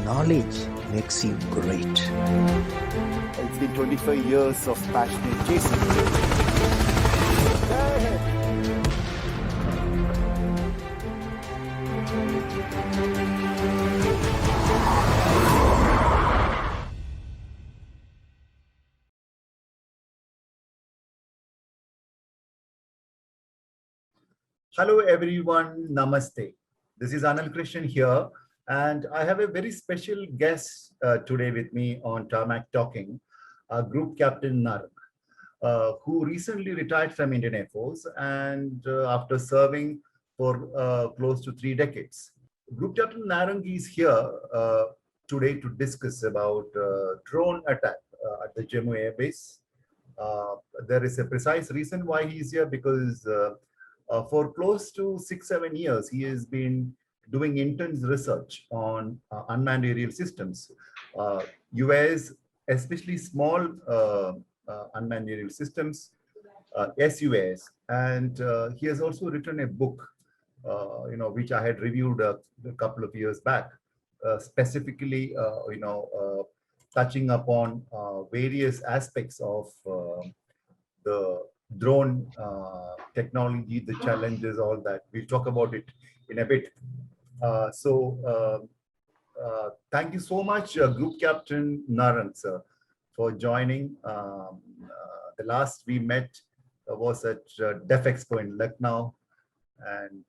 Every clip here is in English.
knowledge makes you great. It's been 25 years of passionate chasing. Hello everyone, Namaste. This is Anil Krishnan here, and I have a very special guest today with me on Tarmak Talking, Group Captain Narang, who recently retired from Indian Air Force and after serving for close to 3 decades. Group Captain Narang is here today to discuss about drone attack at the Jammu Air Base. There is a precise reason why he is here because for close to 6-7 years, he has been doing intense research on unmanned aerial systems, UAS, especially small unmanned aerial systems, SUAS, and he has also written a book, which I had reviewed a couple of years back, specifically, touching upon various aspects of the drone technology, the challenges, all that. We'll talk about it in a bit. Thank you so much, Group Captain Narang, sir, for joining. The last we met was at DEF Expo in Lucknow, and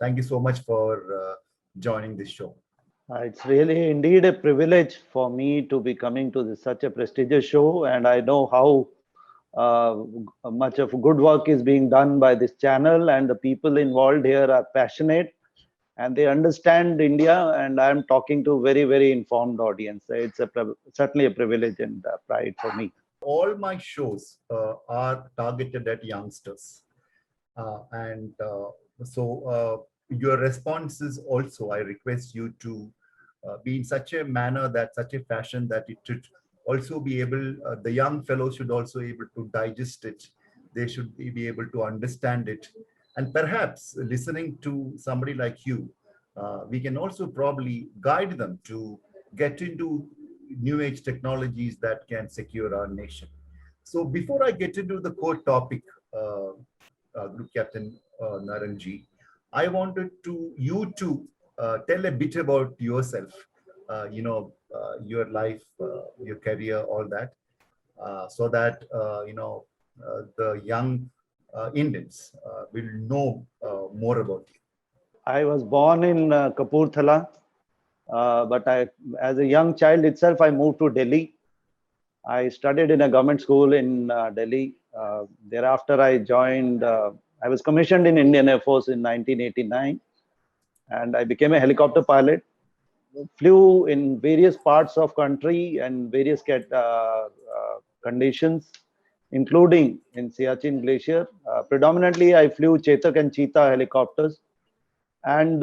thank you so much for joining this show. It's really indeed a privilege for me to be coming to such a prestigious show, and I know how much of good work is being done by this channel, and the people involved here are passionate and they understand India, and I'm talking to very, very informed audience. It's certainly a privilege and pride for me. All my shows are targeted at youngsters, your responses also, I request you to be in such a manner, that such a fashion that it should also be able, the young fellows should also be able to digest it. They should be able to understand it. And perhaps listening to somebody like you, we can also probably guide them to get into new age technologies that can secure our nation. So before I get into the core topic, Group Captain Narang, I wanted you to tell a bit about yourself, your life, your career, all that, so that the young Indians will know more about you. I was born in Kapurthala, but as a young child itself, I moved to Delhi. I studied in a government school in Delhi. Thereafter, I joined. I was commissioned in Indian Air Force in 1989, and I became a helicopter pilot. Flew in various parts of country and various conditions, including in Siachen Glacier. Predominantly, I flew Chetak and Cheetah helicopters. And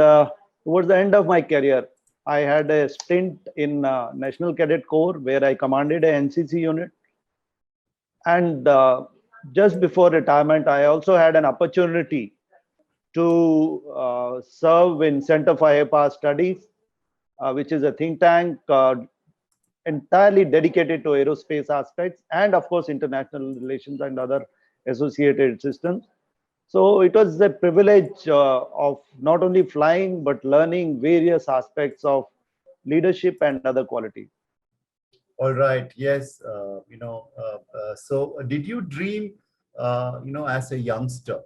towards the end of my career, I had a stint in National Cadet Corps where I commanded a NCC unit. And just before retirement, I also had an opportunity to serve in Center for Air Power Studies, which is a think tank entirely dedicated to aerospace aspects and, of course, international relations and other associated systems. So it was a privilege of not only flying, but learning various aspects of leadership and other qualities. All right. Yes. So did you dream, as a youngster,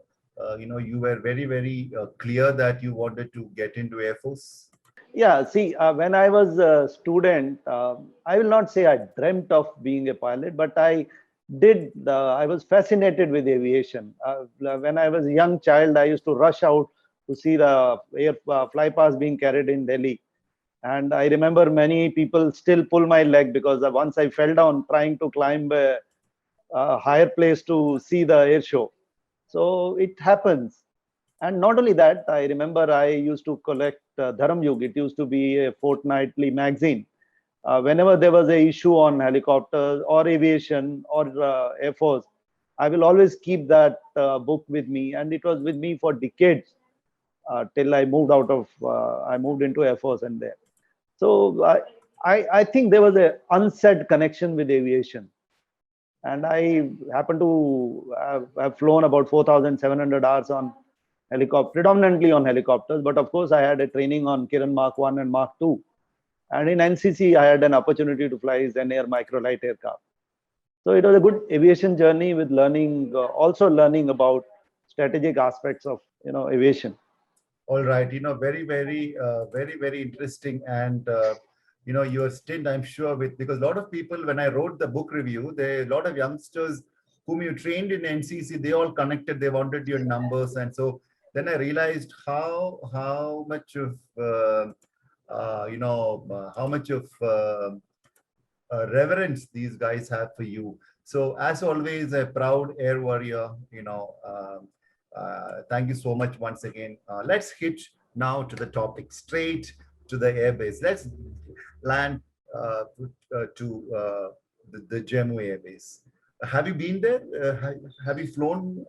you were very, very clear that you wanted to get into Air Force? Yeah, see, when I was a student, I will not say I dreamt of being a pilot, but I was fascinated with aviation. When I was a young child, I used to rush out to see the flypast being carried in Delhi. And I remember many people still pull my leg because once I fell down trying to climb a higher place to see the air show. So it happens. And not only that, I remember I used to collect Dharam Yug. It used to be a fortnightly magazine. Whenever there was an issue on helicopters or aviation or Air Force, I will always keep that book with me. And it was with me for decades till I moved into Air Force and there. So I think there was a unsaid connection with aviation. And I happen to have flown about 4,700 hours on helicopter, predominantly on helicopters. But of course, I had a training on Kiran Mark 1 and Mark 2. And in NCC, I had an opportunity to fly Zen Air microlight aircraft. So it was a good aviation journey with learning, also learning about strategic aspects of aviation. All right, very interesting. And your stint, I'm sure, with, because a lot of people, when I wrote the book review, a lot of youngsters whom you trained in NCC, they all connected, they wanted your numbers. And so then I realized how much of reverence these guys have for you. So as always, a proud air warrior, thank you so much once again. Let's hit now to the topic, straight to the airbase. Let's land to the Jammu Air Base. Have you been there? Have you flown?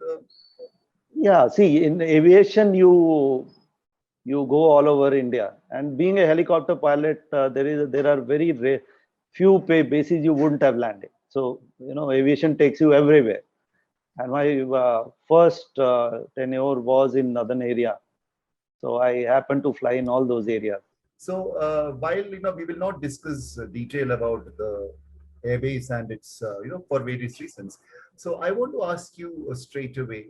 Yeah, see, in aviation, you go all over India. And being a helicopter pilot, there are very few bases you wouldn't have landed. So, aviation takes you everywhere. And my first tenure was in northern area. So I happened to fly in all those areas. So while we will not discuss detail about the airbase and its for various reasons. So I want to ask you straight away.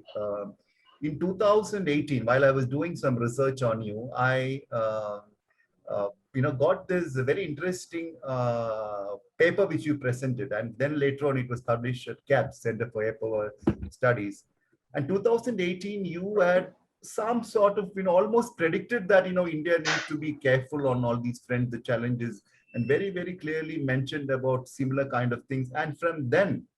In 2018, while I was doing some research on you, I got this very interesting paper which you presented, and then later on it was published at CAP, Center for Air Power Studies. And 2018, you had some sort of almost predicted that India needs to be careful on all these fronts, the challenges, and very clearly mentioned about similar kind of things. And from then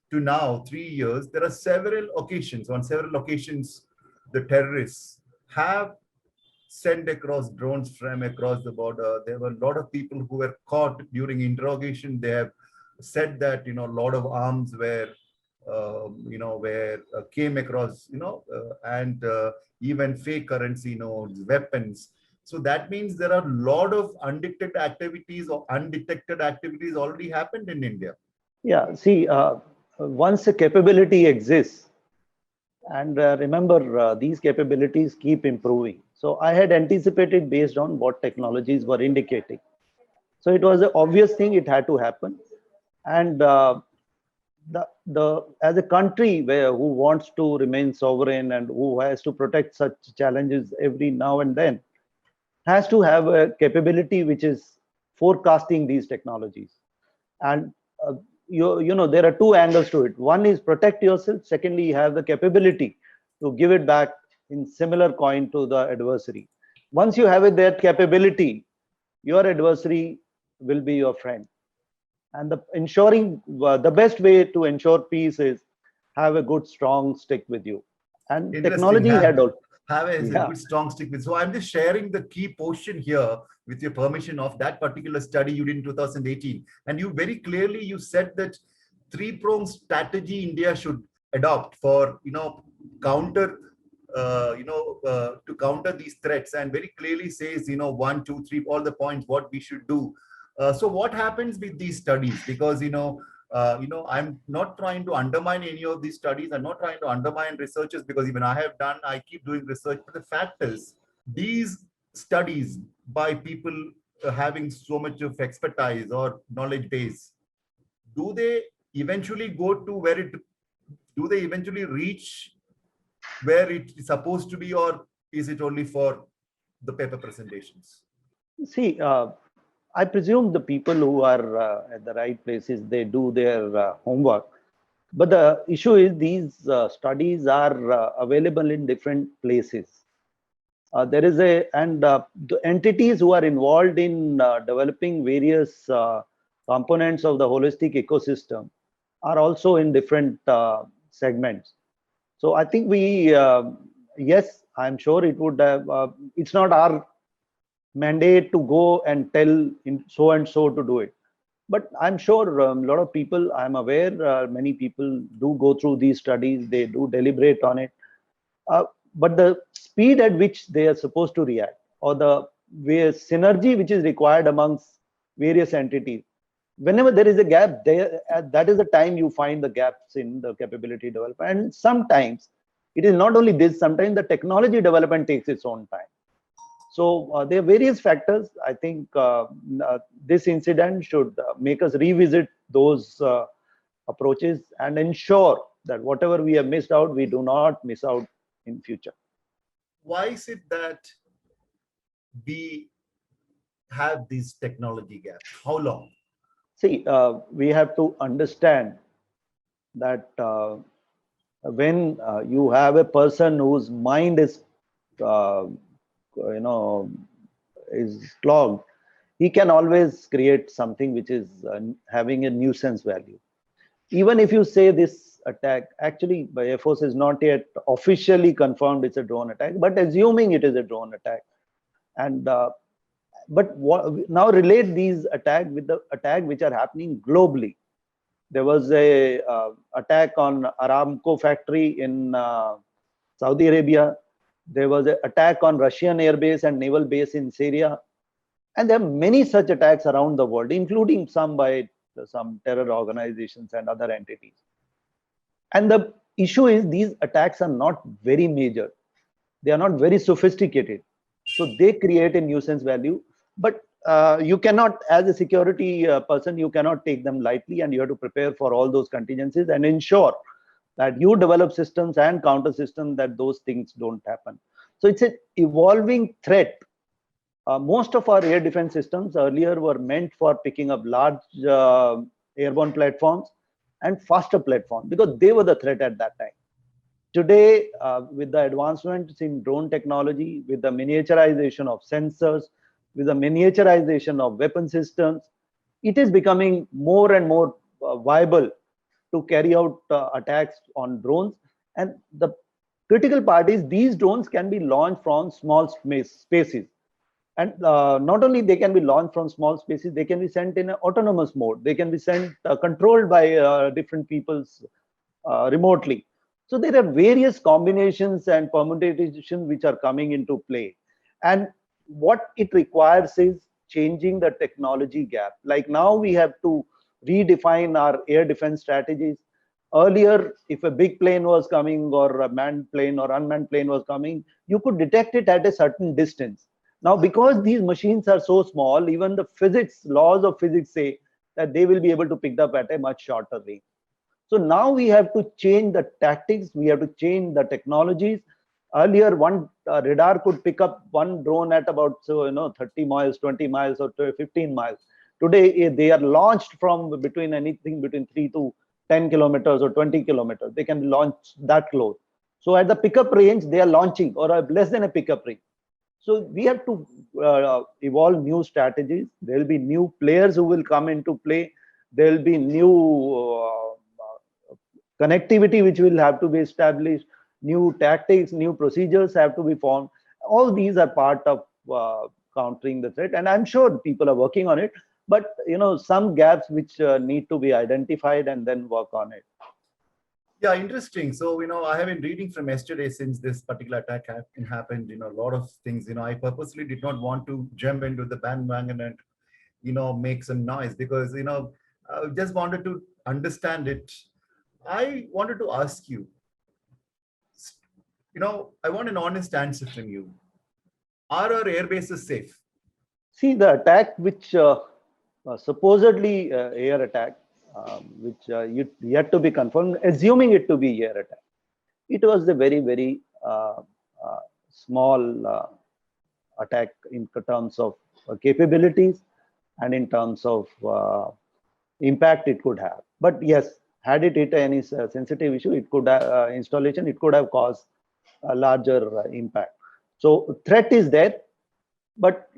to now, 3 years, there are several occasions. On several occasions, the terrorists have sent across drones from across the border. There were a lot of people who were caught during interrogation. They have said that a lot of arms were came across, and even fake currency notes, weapons. So that means there are a lot of undetected activities already happened in India. Yeah, see, once a capability exists, and remember, these capabilities keep improving. So I had anticipated based on what technologies were indicating. So it was an obvious thing, it had to happen. And as a country who wants to remain sovereign and who has to protect such challenges every now and then, has to have a capability which is forecasting these technologies. And there are two angles to it. One is protect yourself. Secondly, you have the capability to give it back in similar coin to the adversary. Once you have that capability, your adversary will be your friend. And the best way to ensure peace is have a good, strong stick with you. And technology had also. Have a good strong stick with. So I'm just sharing the key portion here with your permission of that particular study you did in 2018. And you very clearly, you said that three-pronged strategy India should adopt for, counter, to counter these threats, and very clearly says, 1, 2, 3, all the points, what we should do. So what happens with these studies? Because, I'm not trying to undermine any of these studies. I'm not trying to undermine researchers, because even I keep doing research. But the fact is, these studies by people having so much of expertise or knowledge base, do they eventually reach where it is supposed to be, or is it only for the paper presentations? See, I presume the people who are at the right places, they do their homework. But the issue is these studies are available in different places. The entities who are involved in developing various components of the holistic ecosystem are also in different segments. So I think yes, I'm sure it would have, it's not our mandate to go and tell so and so to do it. But I'm sure a lot of people, I'm aware, many people do go through these studies, they do deliberate on it. But the speed at which they are supposed to react, or the where synergy which is required amongst various entities. Whenever there is a gap, that is the time you find the gaps in the capability development. And sometimes it is not only this, sometimes the technology development takes its own time. So there are various factors. I think this incident should make us revisit those approaches and ensure that whatever we have missed out, we do not miss out in future. Why is it that we have these technology gaps? How long? See, we have to understand that when you have a person whose mind is, is clogged, he can always create something which is having a nuisance value. Even if you say this attack, actually, by Air Force is not yet officially confirmed it's a drone attack, but assuming it is a drone attack, and but now relate these attacks with the attack which are happening globally. There was a attack on Aramco factory in Saudi Arabia. There was an attack on Russian air base and naval base in Syria. And there are many such attacks around the world, including some by some terror organizations and other entities. And the issue is these attacks are not very major. They are not very sophisticated. So they create a nuisance value. But you cannot, as a security person, you cannot take them lightly, and you have to prepare for all those contingencies and ensure that you develop systems and counter systems that those things don't happen. So it's an evolving threat. Most of our air defense systems earlier were meant for picking up large airborne platforms and faster platforms because they were the threat at that time. Today, with the advancements in drone technology, with the miniaturization of sensors, with the miniaturization of weapon systems, it is becoming more and more viable to carry out attacks on drones. And the critical part is these drones can be launched from small spaces. And not only they can be launched from small spaces, they can be sent in an autonomous mode. They can be sent controlled by different peoples remotely. So there are various combinations and permutations which are coming into play. And what it requires is changing the technology gap. Like now we have to redefine our air defense strategies. Earlier, if a big plane was coming or a manned plane or unmanned plane was coming, you could detect it at a certain distance. Now, because these machines are so small, even the laws of physics say that they will be able to pick up at a much shorter range. So now we have to change the tactics. We have to change the technologies. Earlier, one radar could pick up one drone at about 30 miles, 20 miles, or 15 miles. Today, they are launched from anything between 3 to 10 kilometers or 20 kilometers. They can launch that close. So at the pickup range, they are launching or less than a pickup range. So we have to evolve new strategies. There will be new players who will come into play. There will be new connectivity which will have to be established. New tactics, new procedures have to be formed. All these are part of countering the threat, and I'm sure people are working on it. But some gaps which need to be identified and then work on it. Yeah, interesting. So I have been reading from yesterday since this particular attack happened. A lot of things. I purposely did not want to jump into the bandwagon and make some noise because I just wanted to understand it. I wanted to ask you. I want an honest answer from you. Are our air bases safe? See, the attack which supposedly air attack, which yet to be confirmed, assuming it to be air attack, it was a very, very small attack in terms of capabilities and in terms of impact it could have. But yes, had it hit any sensitive issue, it could installation, it could have caused a larger impact. So threat is there, but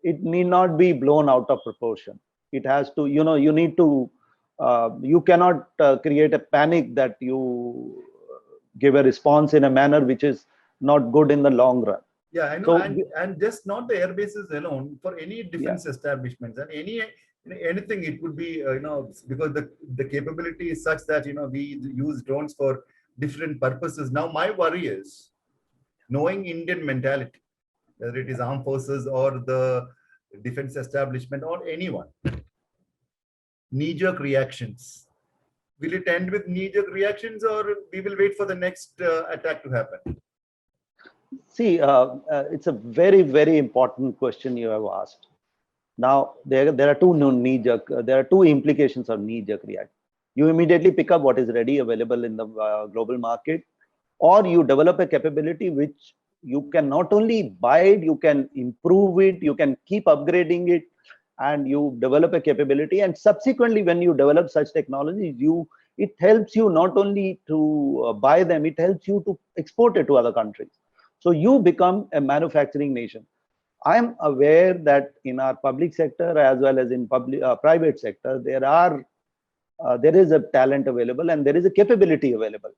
it need not be blown out of proportion. It has to, you need to, you cannot create a panic that you give a response in a manner which is not good in the long run. Yeah, I know, and just not the air bases alone, for any defense establishments and anything, it would be because the capability is such that we use drones for different purposes. Now, my worry is knowing Indian mentality. whether it is armed forces or the defense establishment or anyone. Knee-jerk reactions. Will it end with knee-jerk reactions, or we will wait for the next attack to happen? See, it's a very, very important question you have asked. Now, there are two knee-jerk, there are two implications of knee-jerk reaction. You immediately pick up what is ready available in the global market, or you develop a capability which you can not only buy it, you can improve it, you can keep upgrading it, and you develop a capability. And subsequently, when you develop such technologies, it helps you not only to buy them, it helps you to export it to other countries. So you become a manufacturing nation. I am aware that in our public sector as well as in private sector, there is a talent available and there is a capability available.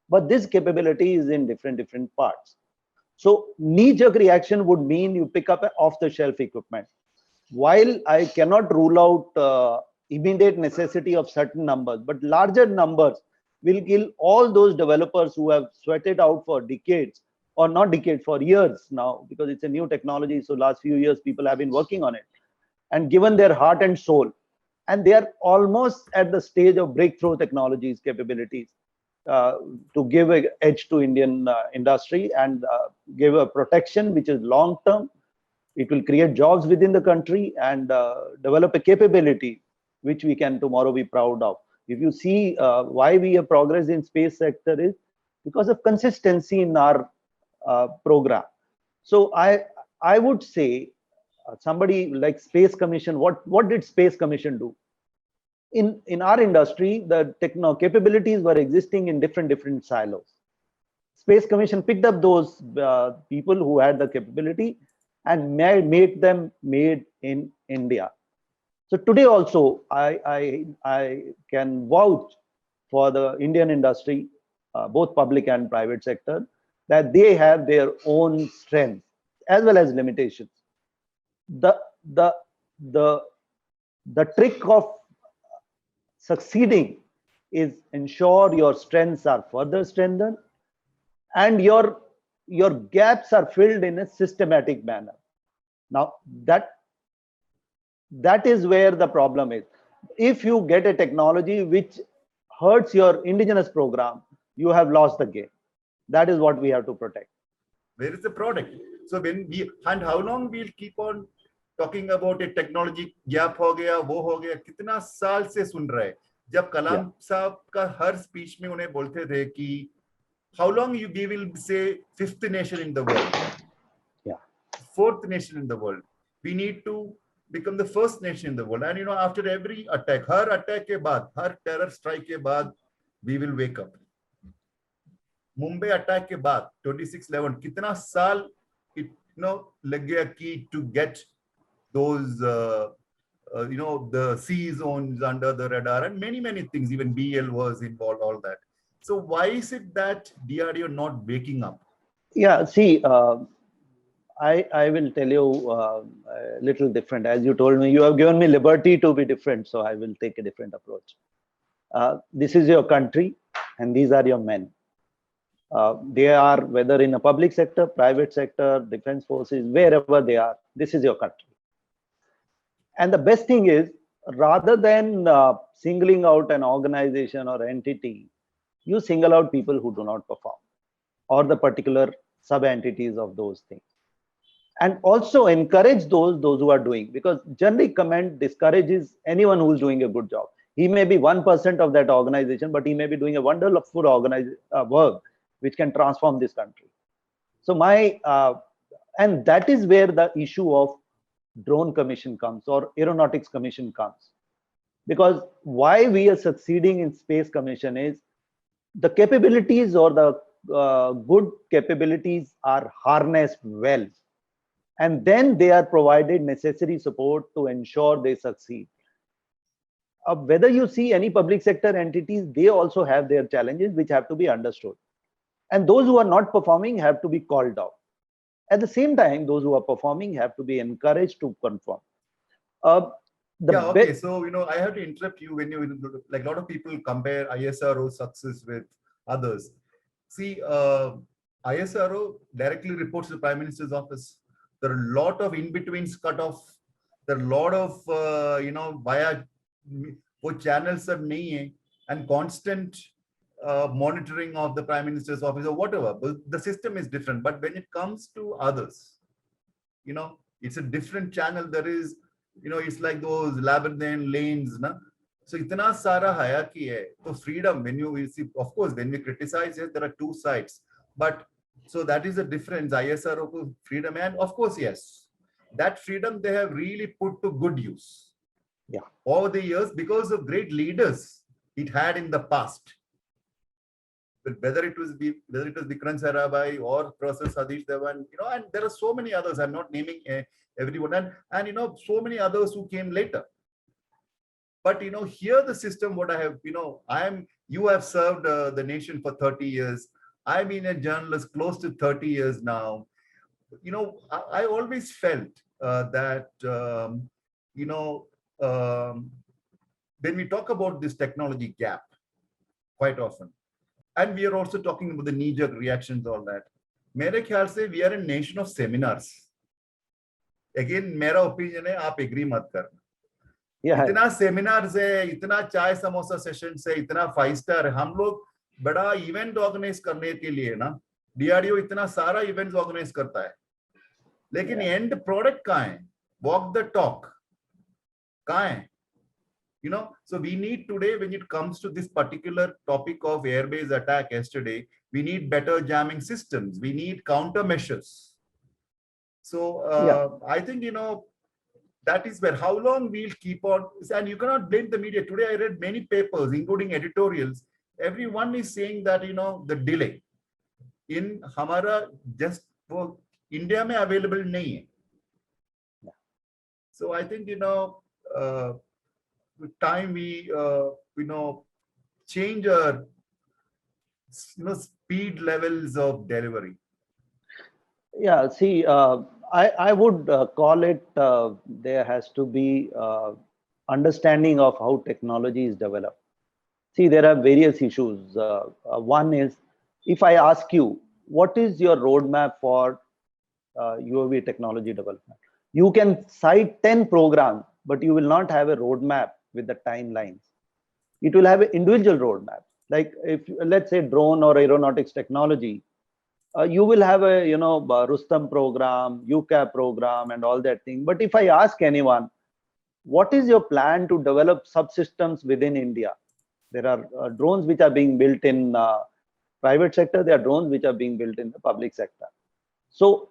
But this capability is in different parts. So knee-jerk reaction would mean you pick up off-the-shelf equipment. While I cannot rule out immediate necessity of certain numbers, but larger numbers will kill all those developers who have sweated out for decades, or not decades, for years now, because it's a new technology. So last few years, people have been working on it and given their heart and soul. And they are almost at the stage of breakthrough technologies, capabilities to give an edge to Indian industry and give a protection which is long-term. It will create jobs within the country and develop a capability which we can tomorrow be proud of. If you see why we have progressed in space sector is because of consistency in our program. So I would say somebody like Space Commission, what did Space Commission do? In our industry, the capabilities were existing in different silos. Space Commission picked up those people who had the capability and made them made in India. So today also, I can vouch for the Indian industry, both public and private sector, that they have their own strengths as well as limitations. The trick of succeeding is ensure your strengths are further strengthened and your gaps are filled in a systematic manner. Now that is where the problem is. If you get a technology which hurts your indigenous program, you have lost the game. That is what we have to protect. Where is the product? So and how long we'll keep on talking about a technology gap हो गया, वो हो गया, कितना साल से सुन रहे? जब कलाम साहब का हर स्पीच में उन्हें बोलते थे कि how long we will say fifth nation in the world, fourth nation in the world. We need to become the first nation in the world. And after every attack, her attack के बाद, हर terror strike के बाद, we will wake up. Mumbai attack के बाद 26/11 कितना साल लग गया कि to get those the C zones under the radar and many things, even BL was involved, all that. So why is it that DRDO not waking up? Yeah, see, I will tell you a little different. As you told me, you have given me liberty to be different, so I will take a different approach. This is your country and these are your men. They are, whether in a public sector, private sector, defense forces, wherever they are, this is your country. And the best thing is, rather than singling out an organization or entity, you single out people who do not perform or the particular sub-entities of those things. And also encourage those who are doing, because generally comment discourages anyone who is doing a good job. He may be 1% of that organization, but he may be doing a wonderful work which can transform this country. So and that is where the issue of drone commission comes or aeronautics commission comes. Because why we are succeeding in space commission is the capabilities or the good capabilities are harnessed well. And then they are provided necessary support to ensure they succeed. Whether you see any public sector entities, they also have their challenges which have to be understood. And those who are not performing have to be called out. At the same time, those who are performing have to be encouraged to conform. Okay. So, I have to interrupt you when like a lot of people compare ISRO success with others. See, ISRO directly reports to the Prime Minister's office. There are a lot of in-betweens cut off. There are a lot of, via वो channels सब नहीं है, and constant monitoring of the Prime Minister's office or whatever. But the system is different. But when it comes to others, it's a different channel. There is, it's like those labyrinth lanes, na? So itna sara hierarchy hai. So freedom, when you see, of course, when we criticize it, there are two sides. But so that is the difference. ISRO freedom, and of course, yes, that freedom they have really put to good use. Yeah. Over the years, because of great leaders it had in the past. But whether it was Vikram Sarabhai or Professor Satish Dhawan, and there are so many others. I'm not naming everyone, and so many others who came later. But here the system, what I have, you have served the nation for 30 years. I've been a journalist close to 30 years now. I always felt that when we talk about this technology gap, quite often, and we are also talking about the knee-jerk reactions, all that. मेरे ख्याल से we are a nation of seminars. Again, मेरा opinion है, आप agree मत करना. इतना seminars है, इतना चाय समोसा sessions है, इतना 5-star है. हम लोग बड़ा event organize करने के लिए ना, DRDO इतना सारा events organize करता है. लेकिन end product कहाँ है? Walk the talk. कहाँ है? So we need today, when it comes to this particular topic of airbase attack yesterday, we need better jamming systems. We need countermeasures. So I think, that is where, how long we'll keep on, and you cannot blame the media. Today I read many papers, including editorials. Everyone is saying that, the delay in Hamara just for India mein available nahi hai. So I think, with time we change our speed levels of delivery. Yeah, see, I would call it there has to be understanding of how technology is developed. See, there are various issues. One is, if I ask you, what is your roadmap for UAV technology development? You can cite 10 programs, but you will not have a roadmap with the timelines. It will have an individual roadmap. Like if, let's say, drone or aeronautics technology, you will have a, Rustam program, UCAP program and all that thing. But if I ask anyone, what is your plan to develop subsystems within India? There are drones which are being built in private sector. There are drones which are being built in the public sector. So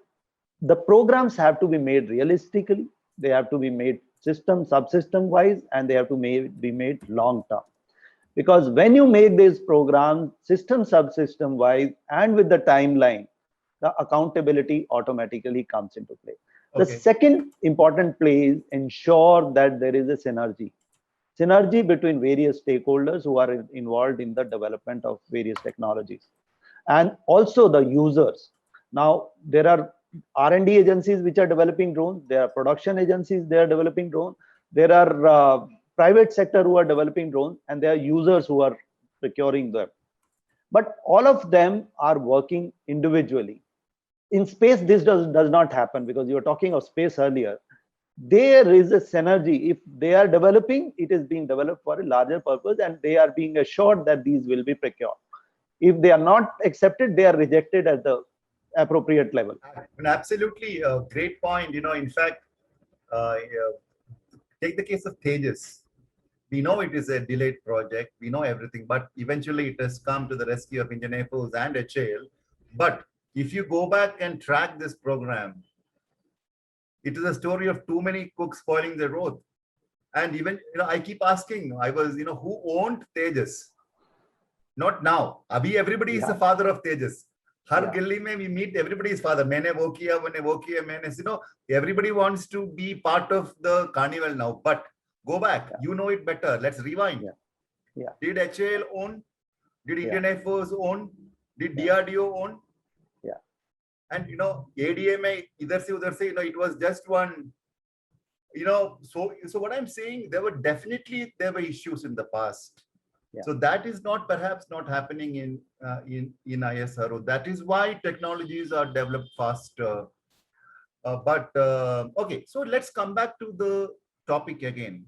the programs have to be made realistically. They have to be made subsystem wise, and they have to be made long term. Because when you make these programs subsystem wise and with the timeline, the accountability automatically comes into play. Okay. The second important play is ensure that there is a synergy between various stakeholders who are involved in the development of various technologies, and also the users. Now, there are R&D agencies which are developing drones. There are production agencies, they are developing drones. There are private sector who are developing drones, and there are users who are procuring them. But all of them are working individually. In space, this does not happen, because you were talking of space earlier. There is a synergy. If they are developing, it is being developed for a larger purpose, and they are being assured that these will be procured. If they are not accepted, they are rejected at the appropriate level. Absolutely, great point. In fact, take the case of Tejas. We know it is a delayed project. We know everything, but eventually it has come to the rescue of Indian Air Force and HAL. But if you go back and track this program, it is a story of too many cooks spoiling the road. And even, I keep asking, who owned Tejas? Not now. Abhi, everybody is the father of Tejas. Har gilli mein we meet everybody's father. Maine wo kiya, everybody wants to be part of the carnival now. But go back, you know it better. Let's rewind. Did HAL own? Did Indian Air Force own? Did DRDO own? And ADA mein idhar se, it was just one. So what I'm saying, there were issues in the past. So that is perhaps not happening in ISRO. That is why technologies are developed faster. Okay, so let's come back to the topic again.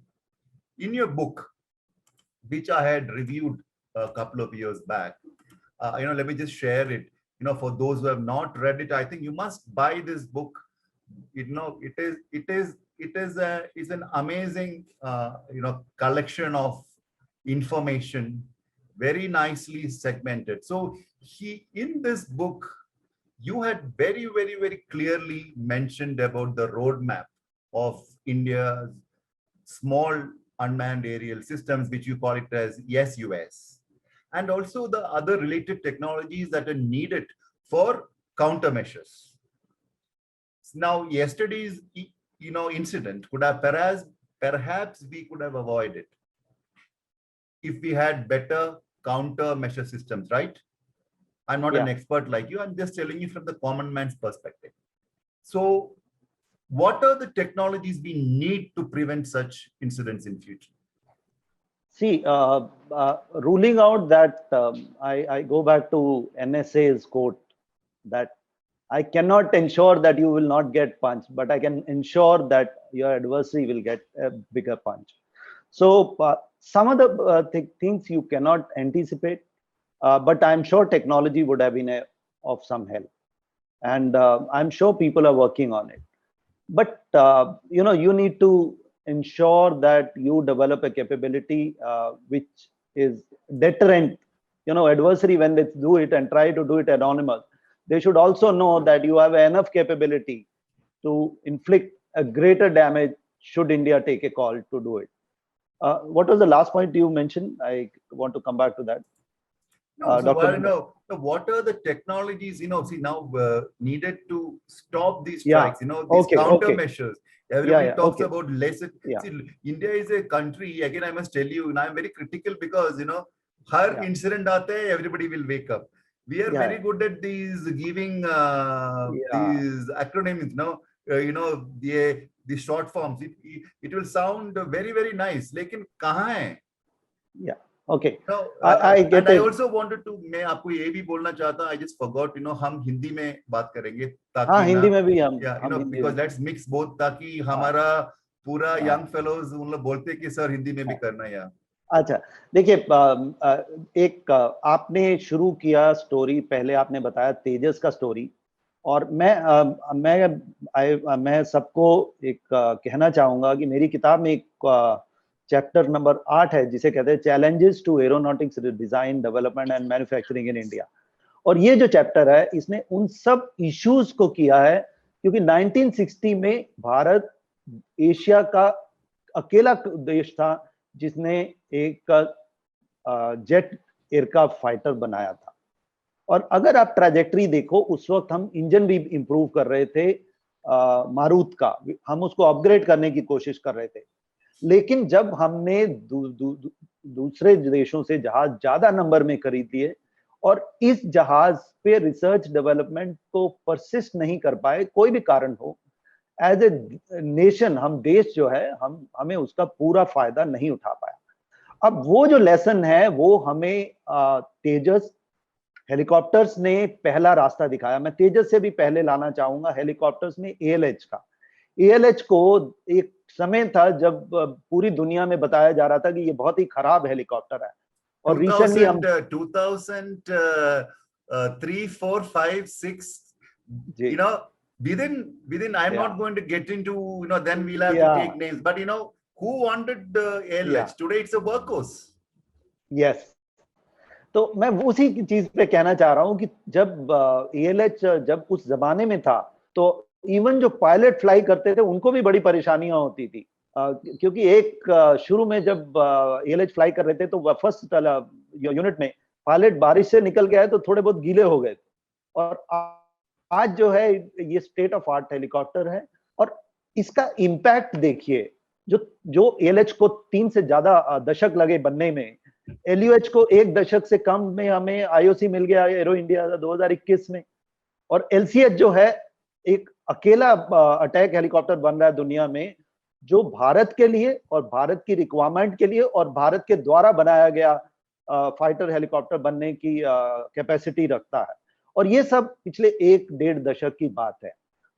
In your book, which I had reviewed a couple of years back, let me just share it. For those who have not read it, I think you must buy this book. It's an amazing, collection of information, very nicely segmented. So in this book, you had very, very, very clearly mentioned about the roadmap of India's small unmanned aerial systems, which you call it as SUS, and also the other related technologies that are needed for countermeasures. Now, yesterday's incident could have perhaps we could have avoided if we had better countermeasure systems, right? I'm not an expert like you. I'm just telling you from the common man's perspective. So what are the technologies we need to prevent such incidents in future? See, ruling out that, I go back to NSA's quote that I cannot ensure that you will not get punched, but I can ensure that your adversary will get a bigger punch. So some of the things you cannot anticipate, but I'm sure technology would have been of some help. And I'm sure people are working on it. But, you need to ensure that you develop a capability which is deterrent. Adversary, when they do it and try to do it anonymous, they should also know that you have enough capability to inflict a greater damage should India take a call to do it. What was the last point you mentioned? I want to come back to that. What are the technologies, needed to stop these strikes, these countermeasures? Everybody talks about less. See, India is a country, again, I must tell you, and I'm very critical because, her incident aate, everybody will wake up. We are very good at these giving these acronyms, the short forms. It will sound very, very nice. Lekin kahan hai? Yeah. Okay. I get it. I also wanted to, मैं आपको ये भी बोलना चाहता, I just forgot, हम हिंदी में बात करेंगे ताकि हिंदी में भी हम because let's mix both ताकि हमारा पूरा young fellows उन लोग बोलते कि सर हिंदी में भी करना है। अच्छा, देखिए, एक आपने शुरू किया स्टोरी, पहले आपने बताया तेजस का स्टोरी, और मैं सबको एक कहना चाहूंगा कि मेरी किताब में एक चैप्टर नंबर 8 है जिसे कहते हैं challenges to aeronautics design development and manufacturing in India. और ये जो चैप्टर है इसने उन सब इश्यूज को किया है, क्योंकि 1960 में भारत एशिया का अकेला देश था जिसने एक जेट एयरक्राफ्ट फाइटर बनाया था। और अगर आप ट्रैजेक्टरी देखो, उस वक्त हम इंजन भी इंप्रूव कर रहे थे, मारुत का हम उसको अपग्रेड करने की कोशिश कर रहे थे। लेकिन जब हमने दूसरे देशों से जहाज ज्यादा नंबर में खरीद लिए और इस जहाज पे रिसर्च डेवलपमेंट को परसिस्ट नहीं कर पाए, कोई भी कारण हो, एज ए नेशन, हम देश जो है, हमें उसका पूरा फायदा नहीं उठा पाया। अब वो जो लेसन है वो हमें तेजस हेलीकॉप्टर्स ने पहला रास्ता दिखाया। मैं तेजस से भी पहले लाना चाहूंगा हेलीकॉप्टर्स में ALH का। ALH को एक समय था जब पूरी दुनिया में बताया जा रहा था कि ये बहुत ही खराब हेलीकॉप्टर है, और रिसेंटली हम 2003, 4, 5, 6, within I'm not going to get into, then we'll have to take names, but who wanted the ALH? Today it's a workhorse. Yes. तो मैं उसी चीज पे कहना चाह रहा हूं कि जब ALH जब उस जमाने में था तो इवन जो पायलट फ्लाई करते थे उनको भी बड़ी परेशानियां होती थी, क्योंकि एक शुरू में जब ALH फ्लाई कर रहे थे तो फर्स्ट यूनिट में पायलट बारिश से निकल के आए तो थोड़े बहुत गीले हो गए। और आज जो है ये स्टेट ऑफ आर्ट हेलीकॉप्टर है, और इसका इम्पैक्ट देखिए, जो ALH को 3 से ज्यादा दशक लगे बनने में, LUH को 1 दशक से कम में हमें IOC मिल गया एरो इंडिया 2021 में, और LCH जो है एक अकेला अटैक हेलीकॉप्टर बन रहा है दुनिया में, जो भारत के लिए और भारत की रिक्वायरमेंट के लिए और भारत के द्वारा बनाया गया फाइटर हेलीकॉप्टर बनने की कैपेसिटी रखता है। और ये सब पिछले 1-1.5 दशक की बात है।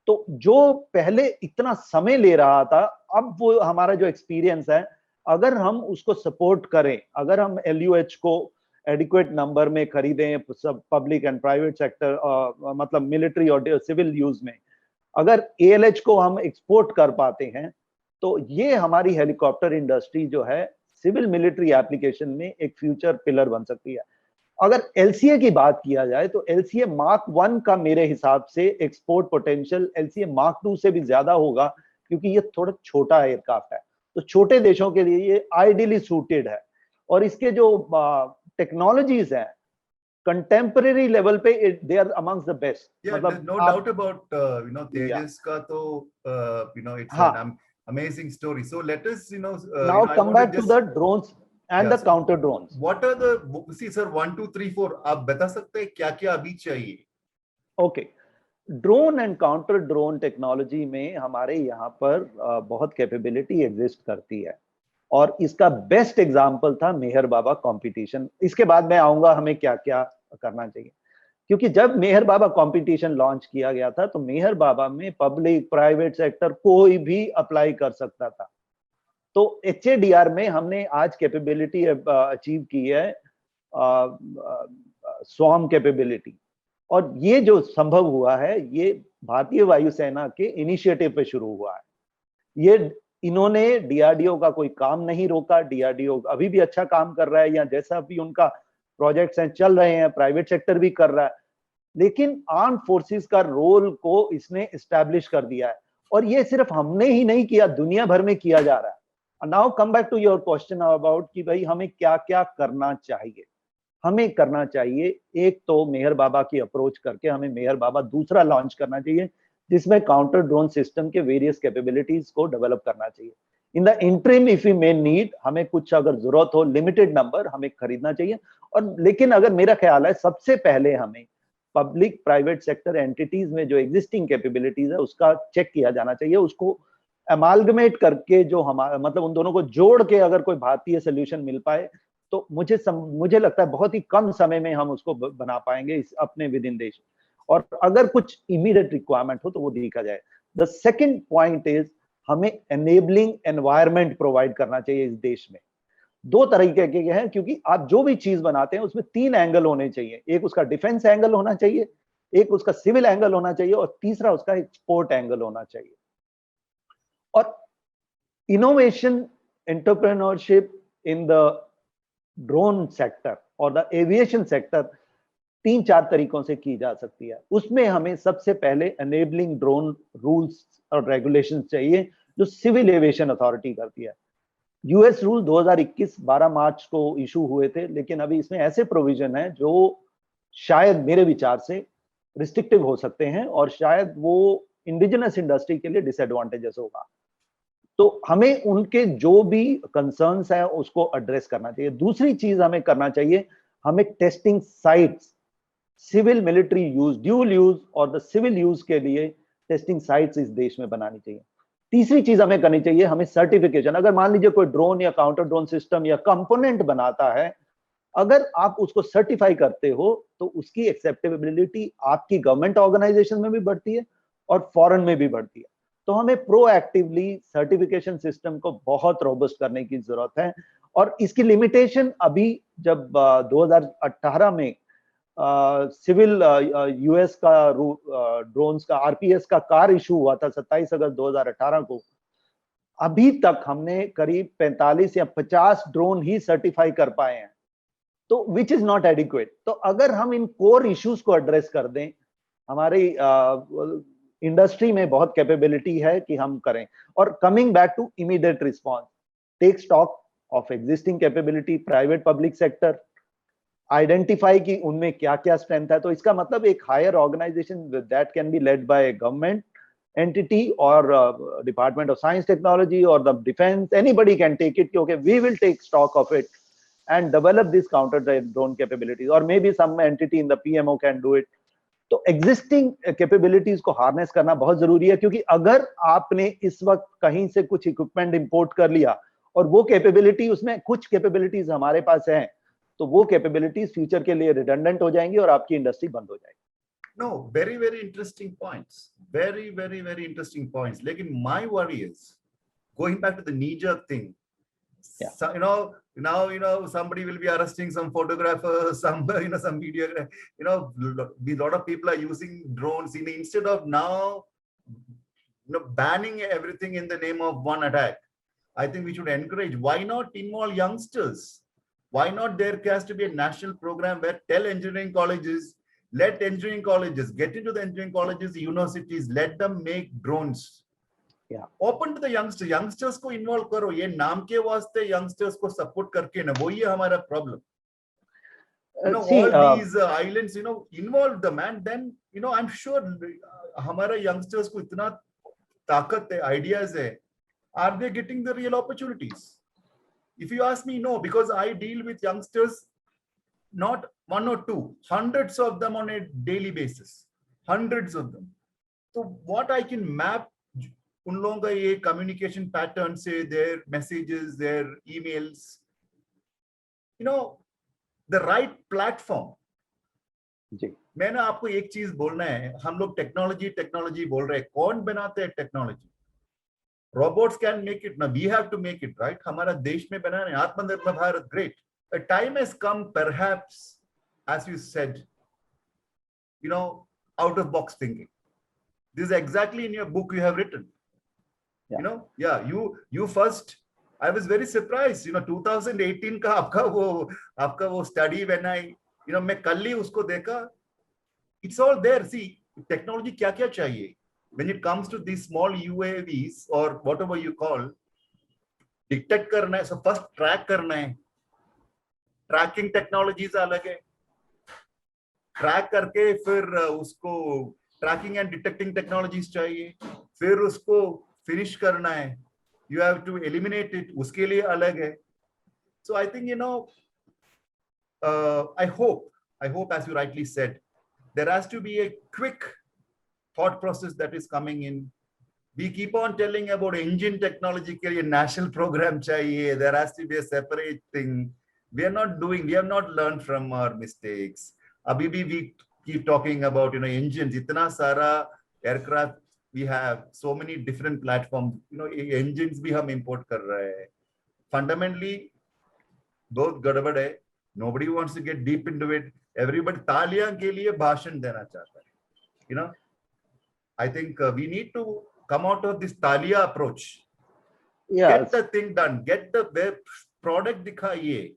तो जो पहले इतना समय ले रहा था, अब वो हमारा जो एक्सपीरियंस है, अगर हम उसको सपोर्ट करें, अगर हम LUH को एडिक्वेट नंबर में खरीदें, सब पब्लिक एंड प्राइवेट सेक्टर, मतलब मिलिट्री और सिविल यूज में, अगर ALH को हम एक्सपोर्ट कर पाते हैं, तो ये हमारी हेलीकॉप्टर इंडस्ट्री जो है सिविल मिलिट्री एप्लीकेशन में एक फ्यूचर पिलर बन सकती है। अगर LCA की बात किया जाए तो LCA Mark 1 का मेरे हिसाब से एक्सपोर्ट पोटेंशियल LCA Mark 2 से भी ज्यादा होगा, क्योंकि ये थोड़ा छोटा एयरक्राफ्ट है, तो छोटे देशों के लिए ये आइडियली सूटेड है। और इसके जो टेक्नोलॉजीज हैं कंटेम्परेरी लेवल पे, they are amongst the best. मतलब no doubt about thesis का तो it's हाँ, an amazing story. So let us now come back to the drones and the counter drones. What are the, see sir, 1 2 3 4 आप बता सकते हैं क्या क्या अभी चाहिए? Okay, drone and counter drone technology में हमारे यहाँ पर बहुत कैपेबिलिटी एग्जिस्ट करती है, और इसका बेस्ट एग्जांपल था मेहर बाबा कंपटीशन। इसके बाद मैं आऊंगा हमें क्या क्या करना चाहिए, क्योंकि जब मेहर बाबा कंपटीशन लॉन्च किया गया था तो मेहर बाबा में पब्लिक प्राइवेट सेक्टर कोई भी अप्लाई कर सकता था। तो HADR में हमने आज कैपेबिलिटी अचीव की है, स्वॉर्म कैपेबिलिटी, और ये जो संभव हुआ है ये भारतीय वायुसेना के इनिशिएटिव पे शुरू हुआ है। ये इन्होंने DRDO का कोई काम नहीं रोका, DRDO अभी भी अच्छा काम कर रहा है, या जैसा भी उनका प्रोजेक्ट्स हैं चल रहे हैं, प्राइवेट सेक्टर भी कर रहा है, लेकिन आर्म फोर्सेस का रोल को इसने एस्टैब्लिश कर दिया है। और ये सिर्फ हमने ही नहीं किया, दुनिया भर में किया जा रहा है। Now come back to your question about कि भाई हमें क्या क्या करना चाहिए। हमें करना चाहिए, एक तो मेहर बाबा की अप्रोच करके हमें मेहर बाबा दूसरा लॉन्च करना चाहिए, जिसमें काउंटर ड्रोन सिस्टम के वेरियस कैपेबिलिटीज को डेवलप करना चाहिए। In the interim if you may need, हमें कुछ अगर जरूरत हो लिमिटेड नंबर हमें खरीदना चाहिए। और लेकिन अगर मेरा ख्याल है सबसे पहले हमें पब्लिक प्राइवेट सेक्टर एंटिटीज में जो एग्जिस्टिंग कैपेबिलिटीज है उसका चेक किया जाना चाहिए, उसको अमालगमेट करके जो हमारा मतलब उन दोनों को जोड़ के अगर कोई भारतीय सोल्यूशन मिल पाए तो मुझे लगता है बहुत ही कम समय में हम उसको बना पाएंगे इस अपने विद इन देश। और अगर कुछ इमीडिएट रिक्वायरमेंट हो तो वो देखा जाए। द सेकंड पॉइंट इज हमें एनेबलिंग एनवायरनमेंट प्रोवाइड करना चाहिए इस देश में। दो तरीके के हैं, क्योंकि आप जो भी चीज बनाते हैं उसमें 3 एंगल होने चाहिए। एक उसका डिफेंस एंगल होना चाहिए, एक उसका सिविल एंगल होना चाहिए, और तीसरा उसका एक्सपोर्ट एंगल होना चाहिए। और innovation entrepreneurship in the drone sector और द एविएशन सेक्टर 3-4 तरीकों से की जा सकती है। उसमें हमें सबसे पहले एनेबलिंग ड्रोन रूल्स और रेगुलेशंस चाहिए जो सिविल एविएशन अथॉरिटी करती है। यूएस रूल 2021 12 मार्च को इशू हुए थे, लेकिन अभी इसमें ऐसे प्रोविजन है जो शायद मेरे विचार से रिस्ट्रिक्टिव हो सकते हैं और शायद वो इंडिजिनस इंडस्ट्री के लिए डिसएडवांटेजेस होगा। तो हमें उनके जो भी कंसर्न्स हैं उसको एड्रेस करना चाहिए। दूसरी चीज हमें करना चाहिए, हमें testing sites civil military use, dual use और द सिविल यूज के लिए टेस्टिंग साइट्स इस देश में बनानी चाहिए। तीसरी चीज हमें करनी चाहिए, हमें सर्टिफिकेशन। अगर मान लीजिए कोई ड्रोन या काउंटर ड्रोन सिस्टम या कंपोनेंट बनाता है, अगर आप उसको सर्टिफाई करते हो तो उसकी एक्सेप्टेबिलिटी आपकी गवर्नमेंट ऑर्गेनाइजेशन में भी बढ़ती है और फॉरेन में भी बढ़ती है। तो हमें प्रोएक्टिवली सर्टिफिकेशन सिस्टम को बहुत रोबस्ट करने की जरूरत है। और इसकी लिमिटेशन अभी जब 2018 में सिविल यूएस का ड्रोन्स का RPS का कार इशू हुआ था 27 अगस्त 2018 को, अभी तक हमने करीब 45 या 50 ड्रोन ही सर्टिफाई कर पाए हैं, तो विच इज नॉट एडिक्वेट। तो अगर हम इन कोर इश्यूज को एड्रेस कर दें, हमारी इंडस्ट्री में बहुत कैपेबिलिटी है कि हम करें। और coming back to immediate response, take stock of existing capability, private public sector, identify कि उनमें क्या क्या स्ट्रेंथ है। तो इसका मतलब एक higher organisation that can be led by government entity or Department of Science Technology or the defense, anybody can take it, okay, we will take stock of it and develop this counter drone capabilities, or maybe some entity in the PMO can do it. तो existing capabilities को harness करना बहुत जरूरी है, क्योंकि अगर आपने इस वक्त कहीं से कुछ equipment import कर लिया और वो capability, उसमें कुछ capabilities हमारे पास हैं, तो वो capabilities फ्यूचर के लिए redundant हो जाएंगी और आपकी इंडस्ट्री बंद हो जाएगी। No, very, very interesting points. Very, very, very interesting points. Like my worry is going back to the knee-jerk thing. Yeah. So, now, somebody will be arresting some photographer, some, some video, a lot of people are using drones instead of now, banning everything in the name of one attack. I think we should encourage. Why not involve youngsters? Why not there has to be a national program where tell engineering colleges, let engineering colleges get into the engineering colleges, universities, let them make drones. Yeah. Open to the youngsters को involve करो. ये नाम के वास्ते youngsters को support करके ना वो ये हमारा problem. All these islands, involve them, and then I'm sure हमारा youngsters को इतना ताकत है, ideas है. Are they getting the real opportunities? If you ask me, no, because I deal with youngsters, not one or two, hundreds of them on a daily basis, hundreds of them. So what I can map उन लोगों का ये communication pattern से, their messages, their emails, the right platform. जी. मैं ना आपको एक चीज बोलना है, हम लोग टेक्नोलॉजी बोल रहे हैं, कौन बनाते हैं technology? Robots can make it. Now we have to make it, right? हमारा देश में बनाना है, आत्मनिर्भर Bharat, great. A time has come, perhaps, as you said, out of box thinking. This is exactly in your book you have written. Yeah. You first. I was very surprised. 2018 का आपका वो study when मैं कल ही उसको देखा. It's all there. See, technology क्या चाहिए? When it comes to these small UAVs or whatever you call, detect करना है. So first track करना है. Tracking technologies अलग है. Track करके फिर उसको tracking and detecting technologies चाहिए. फिर उसको finish करना है. You have to eliminate it. उसके लिए अलग है. So I think, I hope, as you rightly said, there has to be a quick thought process that is coming in. We keep on telling about engine technology के लिए national program चाहिए. There has to be a separate thing. We have not learned from our mistakes. अभी भी we keep talking about, engines. इतना सारा aircraft we have, so many different platforms. Engines भी हम import कर रहे हैं. Fundamentally, बहुत गड़बड़ है. Nobody wants to get deep into it. Everybody तालियां के लिए भाषण देना चाहता है. I think we need to come out of this talia approach. Yeah. Get the thing done. Get the product दिखाइए.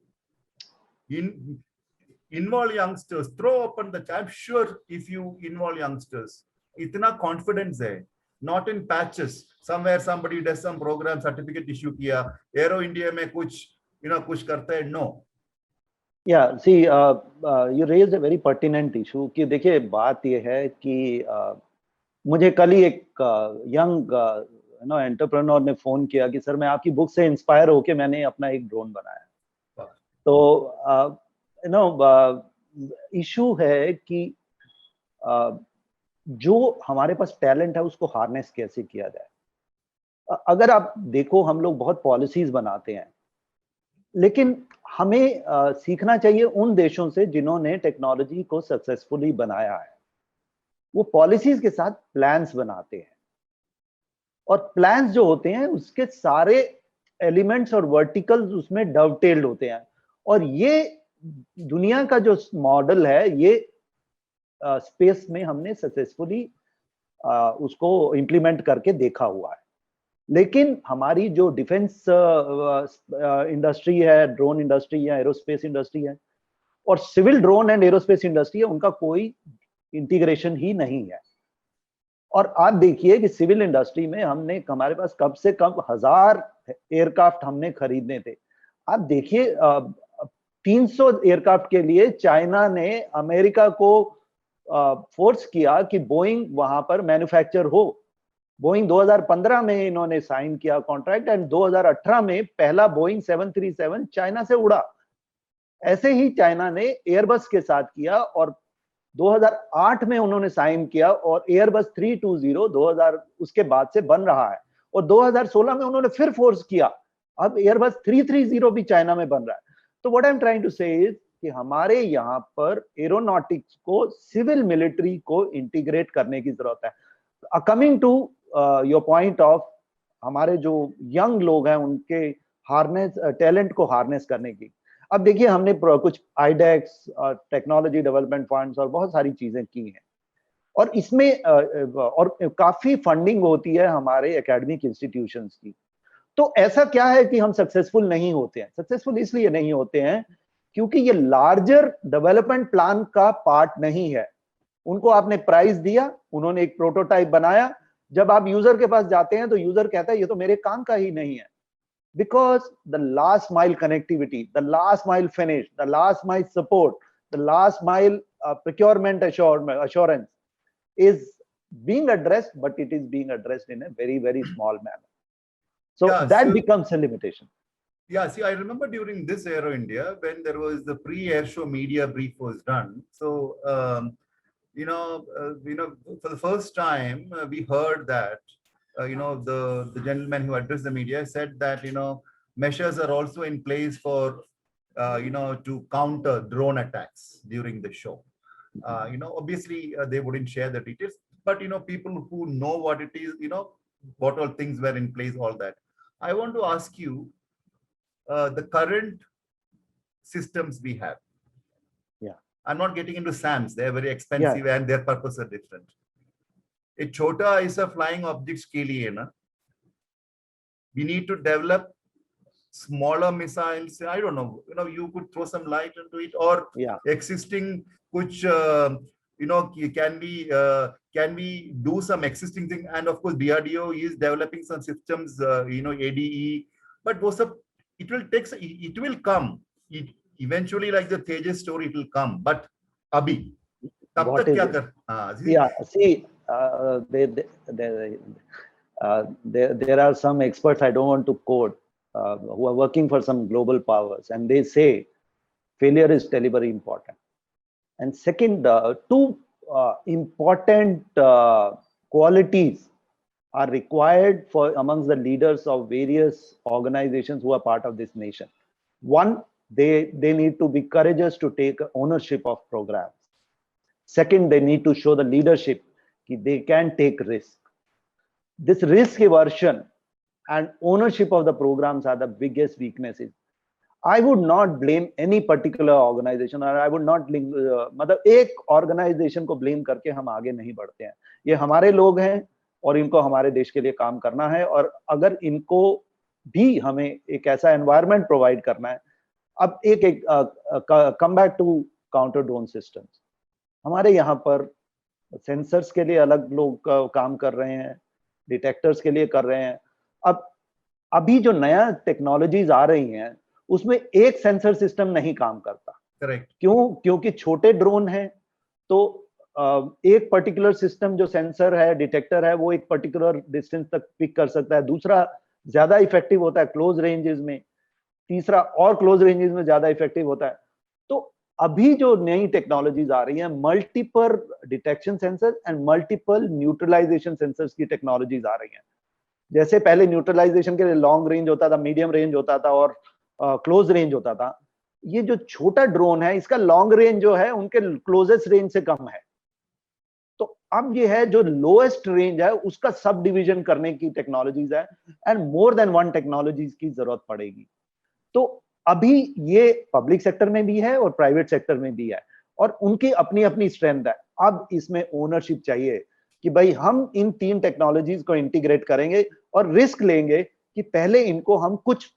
Involve youngsters. Throw open the. I'm sure if you involve youngsters, इतना confidence है. Not in patches. Somewhere somebody does some program, certificate issue किया. Aero India में कुछ कुछ करता है. No. Yeah. See, you raised a very pertinent issue. कि देखिए बात ये है कि मुझे कल ही एक यंग एंटरप्रेन्योर ने फोन किया कि सर मैं आपकी बुक से इंस्पायर होके मैंने अपना एक ड्रोन बनाया. तो इशू है कि जो हमारे पास टैलेंट है उसको हार्नेस कैसे किया जाए. अगर आप देखो हम लोग बहुत पॉलिसीज बनाते हैं, लेकिन हमें सीखना चाहिए उन देशों से जिन्होंने टेक्नोलॉजी को सक्सेसफुली बनाया है. वो पॉलिसीज के साथ प्लान्स बनाते हैं, और प्लान्स जो होते हैं उसके सारे एलिमेंट्स और वर्टिकल्स उसमें डवटेल्ड होते हैं. और ये दुनिया का जो मॉडल है ये स्पेस में हमने सक्सेसफुली उसको इम्प्लीमेंट करके देखा हुआ है. लेकिन हमारी जो डिफेंस इंडस्ट्री है, ड्रोन इंडस्ट्री है, एरोस्पेस इंडस्ट्री है, और civil drone and aerospace industry है, उनका कोई इंटीग्रेशन ही नहीं है. और आप देखिए कि सिविल इंडस्ट्री में हमारे पास कम से कम 1000 एयरक्राफ्ट हमने खरीदने थे. आप देखिए 300 एयरक्राफ्ट के लिए चाइना ने अमेरिका को फोर्स किया कि बोइंग वहां पर मैन्युफैक्चर हो. बोइंग 2015 में इन्होंने साइन किया कॉन्ट्रैक्ट, एंड 2018 में पहला बोइंग 737 चाइना से उड़ा. ऐसे ही चाइना ने एयरबस के साथ किया, और 2008 में उन्होंने साइन किया, और एयरबस 320 2000 उसके बाद से बन रहा है. और 2016 में उन्होंने फिर फोर्स किया, अब एयरबस 330 भी चाइना में बन रहा है. तो what I am trying to say is कि हमारे यहाँ पर एरोनॉटिक्स को सिविल मिलिट्री को इंटीग्रेट करने की जरूरत है। Coming to your point of हमारे जो यंग लोग हैं उनके हार्नेस टैलेंट को हार्नेस करने की, अब देखिए हमने कुछ आईडेक्स टेक्नोलॉजी डेवलपमेंट फंड्स और बहुत सारी चीजें की हैं, और इसमें और काफी फंडिंग होती है हमारे एकेडमिक इंस्टीट्यूशंस की। तो ऐसा क्या है कि हम सक्सेसफुल नहीं होते हैं? सक्सेसफुल इसलिए नहीं होते हैं क्योंकि ये लार्जर डेवलपमेंट प्लान का पार्ट नहीं है। उनको आपने प्राइस दिया, उन्होंने एक प्रोटोटाइप बनाया, जब आप यूजर के पास जाते हैं तो यूजर कहता है ये तो मेरे काम का ही नहीं है, because the last mile connectivity, the last mile finish, the last mile support, the last mile procurement assurance is being addressed, but it is being addressed in a very, very small manner. So Yeah, that becomes a limitation. Yeah, see, I remember during this Aero India, when there was the pre-air show media brief was done. So, for the first time, we heard that, the gentleman who addressed the media said that, measures are also in place for, to counter drone attacks during the show. Obviously, they wouldn't share the details, but, people who know what it is, what all things were in place, all that. I want to ask you, the current systems we have. Yeah. I'm not getting into SAMs. They're very expensive and their purpose are different. A chota is a flying objects ke liye na. We need to develop smaller missiles. I don't know, you could throw some light into it, or existing which, can we do some existing thing? And of course, DRDO is developing some systems, ADE, but those are, it will come. Eventually, like the Tejas story, it will come. But abhi, tab tak kya kar? Yeah, see, there are some experts, I don't want to quote, who are working for some global powers, and they say failure is terribly important. And second, two important qualities are required for amongst the leaders of various organizations who are part of this nation. One, they need to be courageous to take ownership of programs. Second, they need to show the leadership that they can take risk. This risk aversion and ownership of the programs are the biggest weaknesses. I would not blame any particular organization, or I would not blame, मतलब एक organization को blame करके हम आगे नहीं बढ़ते हैं. ये हमारे लोग हैं और इनको हमारे देश के लिए काम करना है, और अगर इनको भी हमें एक ऐसा environment provide करना है. अब come back to counter drone systems. हमारे यहाँ पर sensors के लिए अलग लोग काम कर रहे हैं, detectors के लिए कर रहे हैं. अब अभी जो नया टेक्नोलॉजीज आ रही हैं उसमें एक सेंसर सिस्टम नहीं काम करता. करेक्ट. क्योंकि छोटे ड्रोन हैं, तो एक पर्टिकुलर सिस्टम जो सेंसर है, डिटेक्टर है, वो एक पर्टिकुलर डिस्टेंस तक पिक कर सकता है. दूसरा ज्यादा इफेक्टिव होता है क्लोज रेंजेस में, तीसरा और क्लोज रेंजेस में ज्यादा इफेक्टिव होता है. तो अभी जो नई टेक्नोलॉजीज आ रही हैं, multiple detection sensor and multiple neutralization sensors की टेक्नोलॉजीज आ रही हैं. जैसे पहले न्यूट्रलाइजेशन के लिए लॉन्ग रेंज होता था, मीडियम रेंज होता था और क्लोज रेंज होता था. ये जो छोटा ड्रोन है, इसका लॉन्ग रेंज जो है उनके क्लोजेस्ट रेंज से कम है. तो अब ये है जो लोएस्ट रेंज है उसका सब डिवीजन करने की टेक्नोलॉजीज है, and more than one technologies की जरूरत पड़ेगी. तो अभी ये पब्लिक सेक्टर में भी है और प्राइवेट सेक्टर में भी है, और उनकी अपनी अपनी स्ट्रेंथ है. अब इसमें ओनरशिप चाहिए कि भाई हम इन तीन टेक्नोलॉजीज को इंटीग्रेट करेंगे और रिस्क लेंगे कि पहले इनको हम कुछ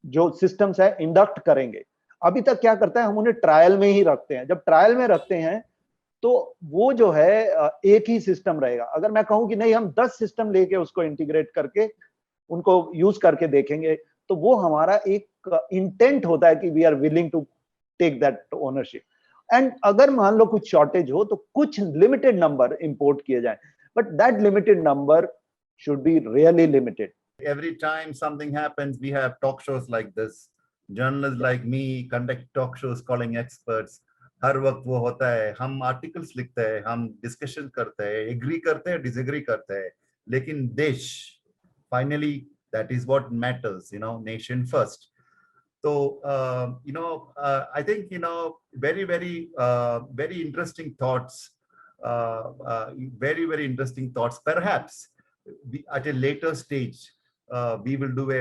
जो सिस्टम्स है इंडक्ट करेंगे. अभी तक क्या करता है, हम उन्हें ट्रायल में ही रखते हैं. जब ट्रायल में रखते हैं तो वो जो है एक ही सिस्टम रहेगा. अगर मैं कहूं कि नहीं हम 10 सिस्टम लेके उसको इंटीग्रेट करके उनको यूज करके देखेंगे, तो वो हमारा एक इंटेंट होता है कि we are willing to take that ownership. And अगर मान लो कुछ शॉर्टेज हो तो कुछ लिमिटेड नंबर इंपोर्ट किए जाए, but that limited number should be really limited. Every time something happens, we have talk shows like this. Journalists like me conduct talk shows calling experts. हर वक्त वो होता है, हम आर्टिकल्स लिखते हैं, हम डिस्कशन करते हैं, एग्री करते हैं, डिसएग्री करते हैं, लेकिन देश, finally that is what matters, nation first. So, I think, very interesting thoughts, very interesting thoughts. Perhaps at a later stage, we will do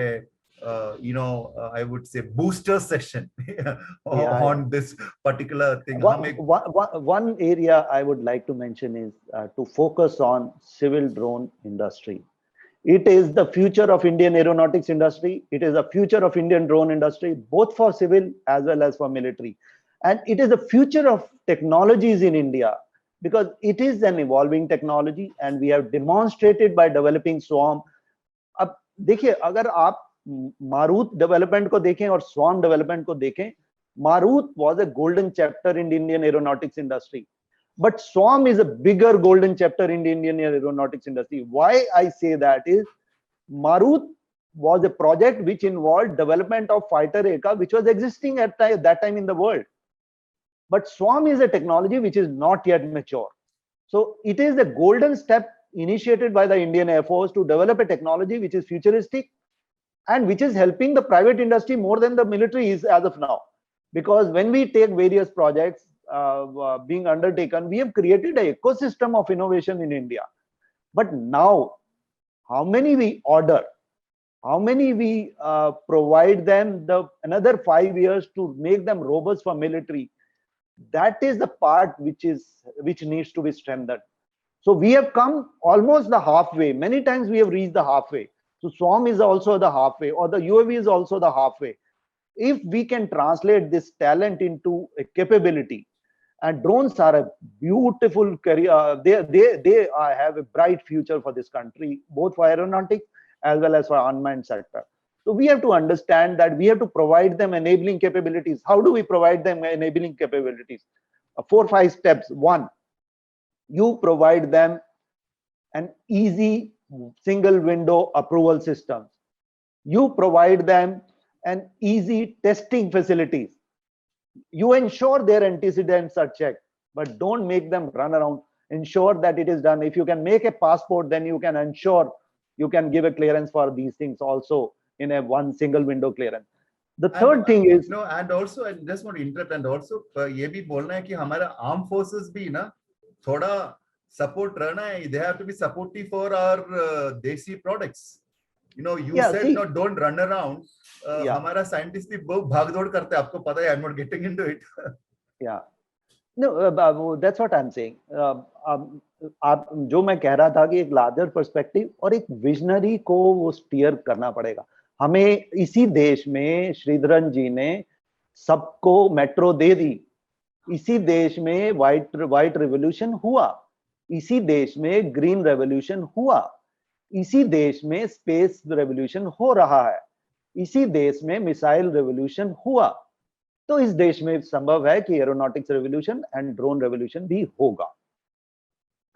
I would say booster session on this particular thing. One area I would like to mention is to focus on civil drone industry. It is the future of Indian aeronautics industry. It is the future of Indian drone industry, both for civil as well as for military. And it is the future of technologies in India, because it is an evolving technology and we have demonstrated by developing Swarm. अब देखिए, अगर आप Marut development को देखें और swarm development को देखें, Marut was a golden chapter in the Indian aeronautics industry. But Swarm is a bigger golden chapter in the Indian aeronautics industry. Why I say that is, Marut was a project which involved development of fighter aircraft, which was existing at that time in the world. But Swarm is a technology which is not yet mature. So it is a golden step initiated by the Indian Air Force to develop a technology which is futuristic and which is helping the private industry more than the military is as of now. Because when we take various projects being undertaken, we have created an ecosystem of innovation in India. But now, how many we order, how many we provide them another 5 years to make them robust for military, that is the part which needs to be strengthened. So we have come almost the halfway. Many times we have reached the halfway. So Swarm is also the halfway, or the UAV is also the halfway. If we can translate this talent into a capability, and drones are a beautiful career, they have a bright future for this country, both for aeronautics as well as for unmanned sector. So we have to understand that we have to provide them enabling capabilities. How do we provide them enabling capabilities? 4 or 5 steps. One, you provide them an easy single window approval system. You provide them an easy testing facilities. You ensure their antecedents are checked, but don't make them run around. Ensure that it is done. If you can make a passport, then you can ensure you can give a clearance for these things also in a one single window clearance. The third thing is and also I just want to interrupt, and also ये भी बोलना है कि हमारा armed forces भी ना थोड़ा support रहना है. They have to be supportive for our desi products. You said no, don't run around. हमारा scientist भी बहुत भागदौड़ करते हैं, आपको पता है. I'm not getting into it. Yeah. No, that's what I'm saying. आप जो मैं कह रहा था कि एक लार्जर पर्सपेक्टिव और एक विजनरी को वो स्टीयर करना पड़ेगा. हमें इसी देश में श्रीधरन जी ने सबको मेट्रो दे दी. इसी देश में व्हाइट रेवोल्यूशन हुआ. इसी देश में ग्रीन रेवोल्यूशन हुआ. इसी देश में स्पेस रेवोल्यूशन हो रहा है. इसी देश में मिसाइल रेवोल्यूशन हुआ. तो इस देश में संभव है कि aeronautics revolution and drone revolution भी होगा.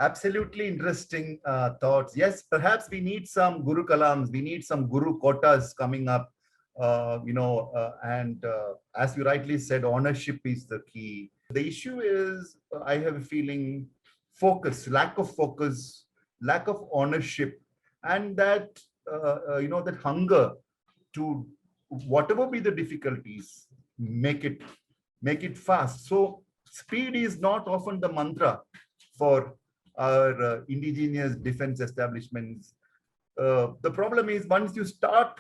Absolutely interesting thoughts. Yes, perhaps we need some Guru Kalams, we need some Guru Kotas coming up, and as you rightly said, ownership is the key. The issue is, I have a feeling, lack of ownership, and that, that hunger to, whatever be the difficulties, make it fast. So speed is not often the mantra for our indigenous defense establishments. The problem is, once you start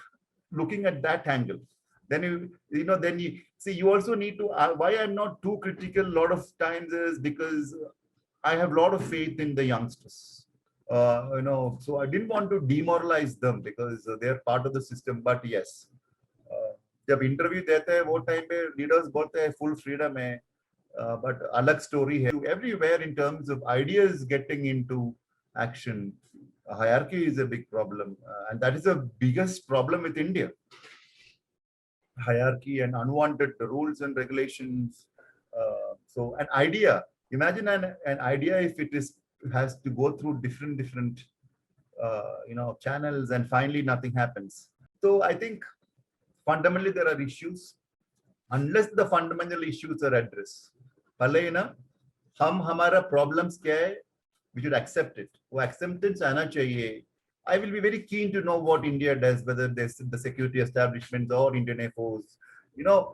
looking at that angle, then you see, you also need to, why I'm not too critical a lot of times is because I have a lot of faith in the youngsters. So I didn't want to demoralize them because they're part of the system. But yes, जब interview देते हैं वो time पे leaders बोलते हैं full freedom है, but अलग story है. Everywhere in terms of ideas getting into action, hierarchy is a big problem, and that is the biggest problem with India. Hierarchy and unwanted rules and regulations. So an idea, imagine an idea, if it has to go through different channels, and finally nothing happens. So I think fundamentally there are issues. Unless the fundamental issues are addressed, भले ना हम हमारा problems क्या है, we should accept it. वो acceptance आना चाहिए. I will be very keen to know what India does, whether there's the security establishments or Indian Air Force,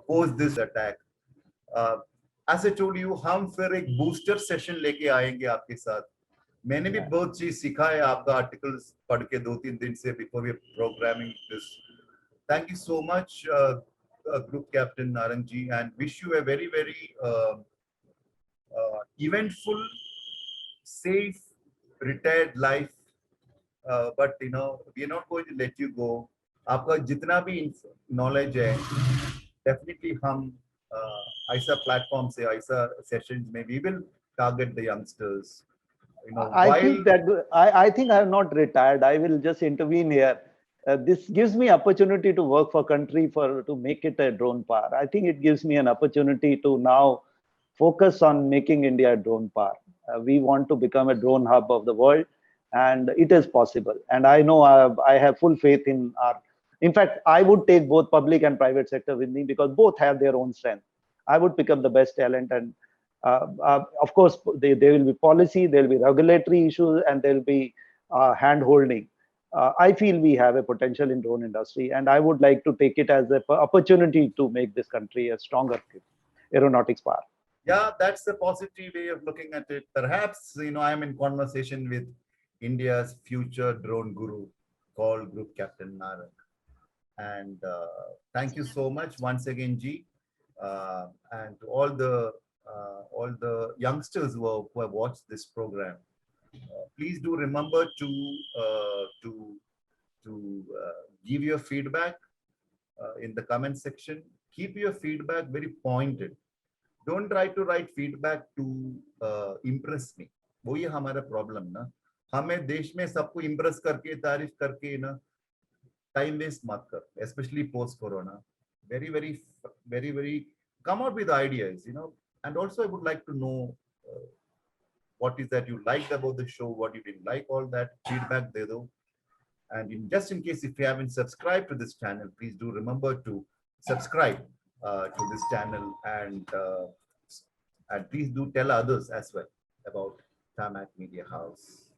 post this attack. As I told you, हम फिर एक booster session लेके आएंगे आपके साथ. मैंने भी बहुत चीज सीखा है आपका articles पढ़ के 2-3 दिन से before we are programming this. Thank you so much, Group Captain Narang ji, and wish you a very, very eventful, safe, retired life. But we are not going to let you go. आपका जितना भी knowledge है, definitely हम ऐसा platform से ऐसा sessions में we will target the youngsters. I think I have not retired. I will just intervene here. This gives me opportunity to work for country to make it a drone power. I think it gives me an opportunity to now focus on making India a drone power. We want to become a drone hub of the world, and it is possible. And I know I have full faith in our. In fact, I would take both public and private sector with me because both have their own strength. I would pick up the best talent, and of course, there will be policy, there will be regulatory issues, and there will be hand-holding. I feel we have a potential in drone industry, and I would like to take it as an opportunity to make this country a stronger aeronautics power. Yeah, that's the positive way of looking at it. Perhaps, I am in conversation with India's future drone guru called Group Captain Narang. And thank you so much once again, G. And to all the youngsters who have watched this program. Please do remember to give your feedback in the comment section. Keep your feedback very pointed. Don't try to write feedback to impress me. वो ये हमारा problem ना. हमें देश में सबको impress करके तारीफ करके ना time waste मत कर. Especially post corona. Very, very, very, very. Come out with ideas, And also, I would like to know what is that you liked about the show, what you didn't like, all that feedback there though. And just in case if you haven't subscribed to this channel, please do remember to subscribe to this channel, and please do tell others as well about Tarmak Media House.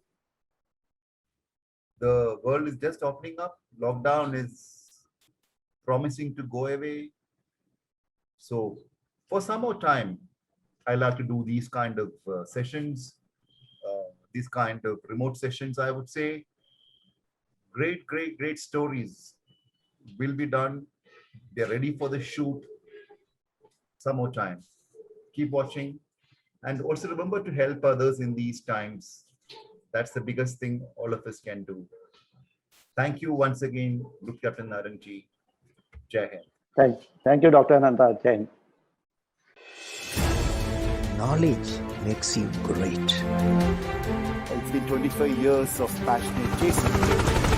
The world is just opening up. Lockdown is promising to go away. So for some more time, I like to do these kind of sessions, these kind of remote sessions, I would say. Great, great, great stories will be done. They're ready for the shoot. Some more time. Keep watching. And also remember to help others in these times. That's the biggest thing all of us can do. Thank you once again, Group Captain Narang ji. Jai Hind. Thank you, Dr. Ananta. Jai Hind. Knowledge makes you great. It's been 25 years of passionate chasing.